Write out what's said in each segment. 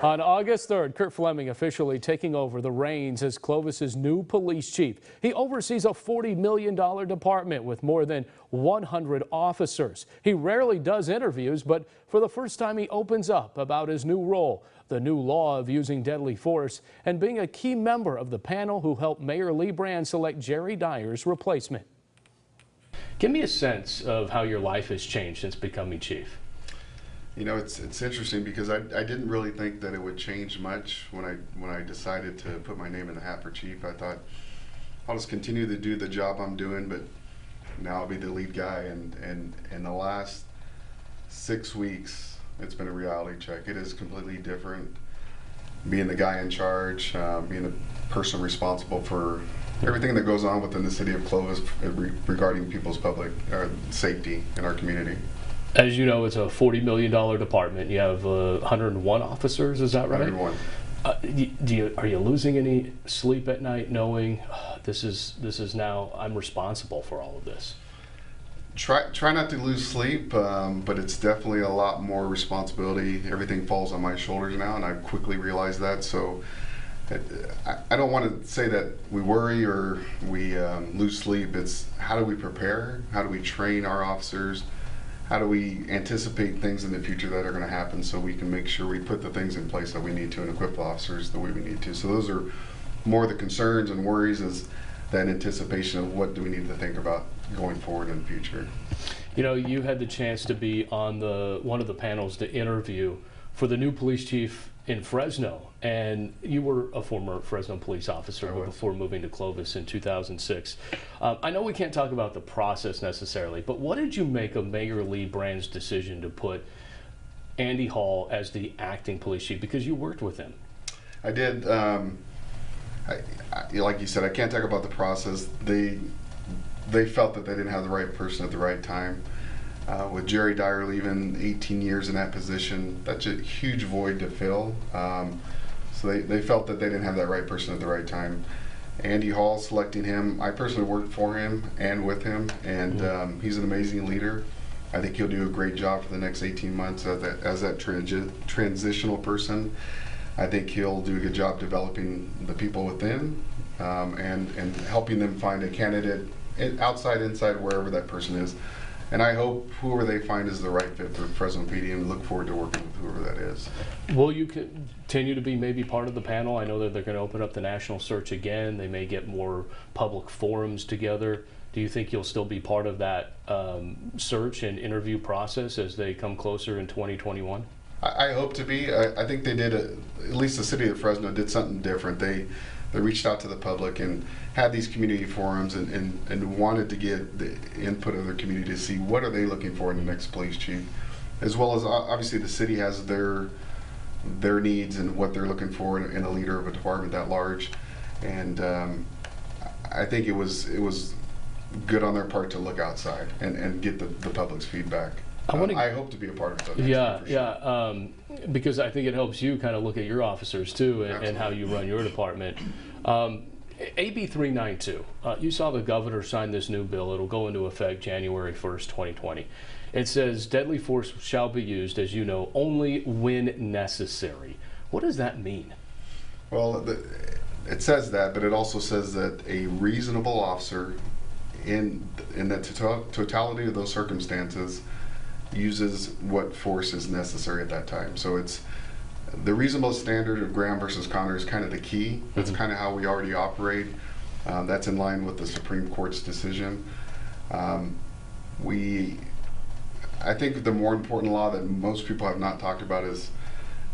On August 3rd, Kurt Fleming officially taking over the reins as Clovis's new police chief. He oversees a $40 million department with more than 100 officers. He rarely does interviews, but for the first time he opens up about his new role, the new law of using deadly force, and being a key member of the panel who helped Mayor Lee Brand select Jerry Dyer's replacement. Give me a sense of how your life has changed since becoming chief. You know, it's interesting because I didn't really think that it would change much when I decided to put my name in the hat for chief. I thought I'll just continue to do the job I'm doing, but now I'll be the lead guy. And in the last 6 weeks, it's been a reality check. It is completely different. Being the guy in charge, being the person responsible for everything that goes on within the city of Clovis regarding people's public safety in our community. As you know, it's a $40 million department. You have 101 officers, is that right? 101. Are you losing any sleep at night knowing this is now I'm responsible for all of this? Try not to lose sleep, but it's definitely a lot more responsibility. Everything falls on my shoulders now, and I quickly realized that. So I don't want to say that we worry or we lose sleep. It's how do we prepare? How do we train our officers? How do we anticipate things in the future that are going to happen so we can make sure we put the things in place that we need to and equip the officers the way we need to. So those are more the concerns and worries, is that anticipation of what do we need to think about going forward in the future. You know, you had the chance to be on one of the panels to interview for the new police chief in Fresno, and you were a former Fresno police officer before moving to Clovis in 2006. I know we can't talk about the process necessarily, but what did you make of Mayor Lee Brand's decision to put Andy Hall as the acting police chief, because you worked with him? I did. Like you said, I can't talk about the process. They felt that they didn't have the right person at the right time. With Jerry Dyer leaving 18 years in that position, that's a huge void to fill. So they felt that they didn't have that right person at the right time. Andy Hall selecting him, I personally worked for him and with him, and he's an amazing leader. I think he'll do a great job for the next 18 months as that transitional person. I think he'll do a good job developing the people within and helping them find a candidate outside, inside, wherever that person is. And I hope whoever they find is the right fit for Fresno PD, and look forward to working with whoever that is. Will you continue to be maybe part of the panel? I know that they're going to open up the national search again. They may get more public forums together. Do you think you'll still be part of that search and interview process as they come closer in 2021? I hope to be. I think they did, at least the city of Fresno did something different. They reached out to the public and had these community forums and wanted to get the input of their community to see what are they looking for in the next police chief, as well as obviously the city has their needs and what they're looking for in a leader of a department that large. And I think it was good on their part to look outside and get the public's feedback. I hope to be a part of it. Because I think it helps you kind of look at your officers too and how you run your department. AB-392, you saw the governor sign this new bill. It'll go into effect January 1st, 2020. It says deadly force shall be used, as you know, only when necessary. What does that mean? Well, it says that, but it also says that a reasonable officer in the totality of those circumstances uses what force is necessary at that time. So it's the reasonable standard of Graham versus Connor is kind of the key. That's kind of how we already operate. That's in line with the Supreme Court's decision. I think the more important law that most people have not talked about is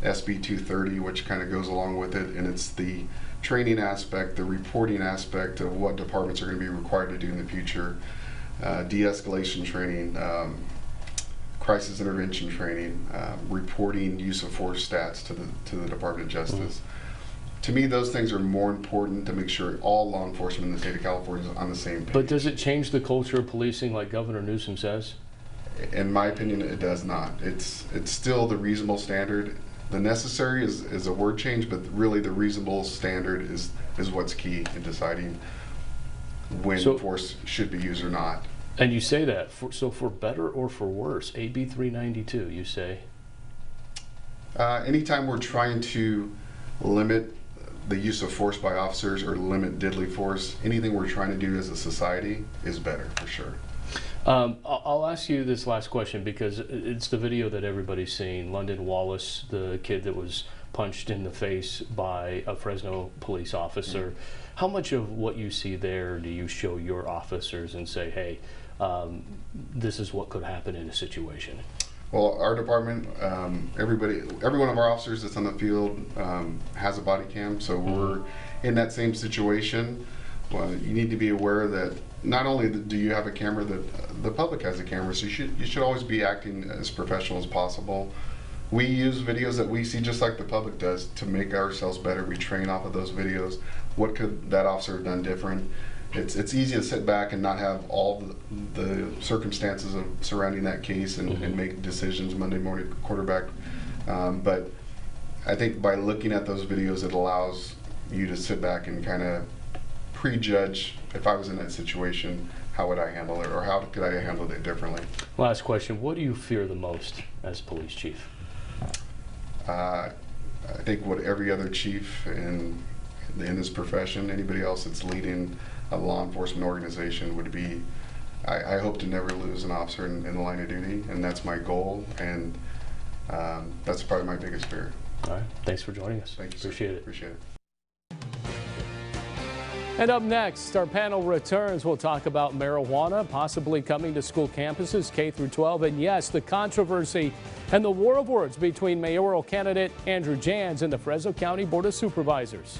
SB 230, which kind of goes along with it, and it's the training aspect, the reporting aspect of what departments are going to be required to do in the future, de-escalation training, crisis intervention training, reporting use of force stats to the Department of Justice. To me, those things are more important to make sure all law enforcement in the state of California is on the same page. But does it change the culture of policing like Governor Newsom says? In my opinion, it does not. It's still the reasonable standard. The necessary is a word change, but really the reasonable standard is what's key in deciding when force should be used or not. And you say that, so for better or for worse, AB 392, you say? Anytime we're trying to limit the use of force by officers or limit deadly force, anything we're trying to do as a society is better, for sure. I'll ask you this last question because it's the video that everybody's seen. London Wallace, the kid that was punched in the face by a Fresno police officer. Mm-hmm. How much of what you see there do you show your officers and say, hey, this is what could happen in a situation? Well, our department, every one of our officers that's on the field has a body cam, so we're in that same situation. Well, you need to be aware that not only do you have a camera, that the public has a camera, so you should always be acting as professional as possible. We use videos that we see just like the public does to make ourselves better. We train off of those videos. What could that officer have done different? It's easy to sit back and not have all the circumstances of surrounding that case and make decisions Monday morning quarterback. But I think by looking at those videos, it allows you to sit back and kind of prejudge, if I was in that situation, how would I handle it, or how could I handle it differently? Last question, what do you fear the most as police chief? I think what every other chief in this profession, anybody else that's leading a law enforcement organization would be, I hope to never lose an officer in the line of duty, and that's my goal, and that's probably my biggest fear. All right, thanks for joining us. Thank you, appreciate it. Appreciate it. And up next, our panel returns. We'll talk about marijuana possibly coming to school campuses K through 12, and yes, the controversy and the war of words between mayoral candidate Andrew Jans and the Fresno County Board of Supervisors.